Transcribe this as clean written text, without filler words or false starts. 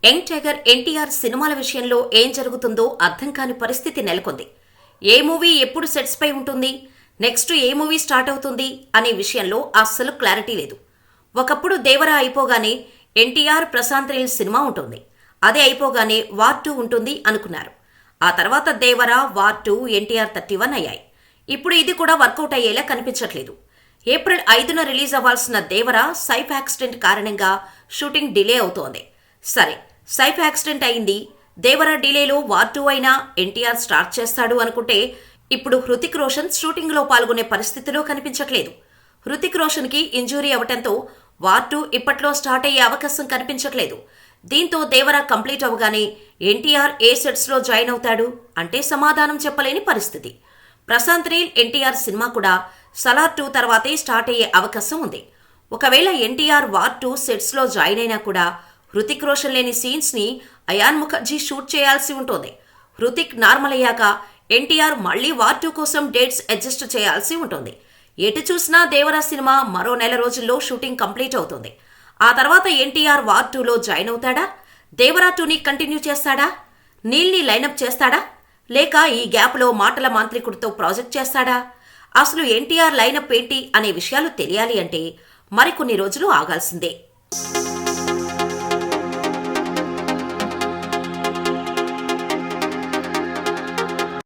Young tiger NTR సినిమాల విషయంలో ఏం జరుగుతుందో అర్థం కాని పరిస్థితి నెలకొంది. ఏ మూవీ ఎప్పుడు సెట్స్ పై ఉంటుంది, నెక్స్ట్ ఏ మూవీ స్టార్ట్ అవుతుంది అనే విషయంలో అస్సలు క్లారిటీ లేదు. ఒకప్పుడు దేవరా అయిపోగానే ఎన్టీఆర్ ప్రశాంత్ నీల్ సినిమా ఉంటుంది, అదే అయిపోగానే వార్ 2 ఉంటుంది అనుకున్నారు. ఆ తర్వాత దేవరా, వార్ 2, ఎన్టీఆర్ 31 అయ్యాయి. ఇప్పుడు ఇది కూడా వర్కౌట్ అయ్యేలా కనిపించట్లేదు. ఏప్రిల్ 5న రిలీజ్ అవ్వాల్సిన దేవరా సైఫ్ యాక్సిడెంట్ కారణంగా షూటింగ్ డిలే అవుతోంది. సరే, సైఫ్ యాక్సిడెంట్ అయింది, దేవరా డిలేలో వార్ 2 అయినా ఎన్టీఆర్ స్టార్ట్ చేస్తాడు అనుకుంటే ఇప్పుడు హృతిక్ రోషన్ షూటింగ్లో పాల్గొనే పరిస్థితిలో కనిపించట్లేదు. హృతిక్ రోషన్కి ఇంజూరీ అవటంతో వార్ 2 ఇప్పట్లో స్టార్ట్ అయ్యే అవకాశం కనిపించట్లేదు. దీంతో దేవరా కంప్లీట్ అవగానే ఎన్టీఆర్ ఏ సెట్స్లో జాయిన్ అవుతాడు అంటే సమాధానం చెప్పలేని పరిస్థితి. ప్రశాంత్ నీల్ ఎన్టీఆర్ సినిమా కూడా సలార్ 2 తర్వాతే స్టార్ట్ అయ్యే అవకాశం ఉంది. ఒకవేళ ఎన్టీఆర్ వార్ 2 సెట్స్లో జాయిన్ అయినా కూడా హృతిక్ రోషన్ లేని సీన్స్ని అయాన్ ముఖర్జీ షూట్ చేయాల్సి ఉంటుంది. హృతిక్ నార్మల్ అయ్యాక ఎన్టీఆర్ మళ్లీ వార్ 2 కోసం డేట్స్ అడ్జస్ట్ చేయాల్సి ఉంటుంది. ఎటు చూసినా దేవరా సినిమా మరో నెల రోజుల్లో షూటింగ్ కంప్లీట్ అవుతుంది. ఆ తర్వాత ఎన్టీఆర్ వార్ 2లో జాయిన్ అవుతాడా, దేవరా 2ని కంటిన్యూ చేస్తాడా, నీల్ని లైనప్ చేస్తాడా, లేక ఈ గ్యాప్లో మాటల మాంత్రికుడితో ప్రాజెక్ట్ చేస్తాడా? అసలు ఎన్టీఆర్ లైనప్ ఏంటి అనే విషయాలు తెలియాలి అంటే మరికొన్ని రోజులు ఆగాల్సిందే.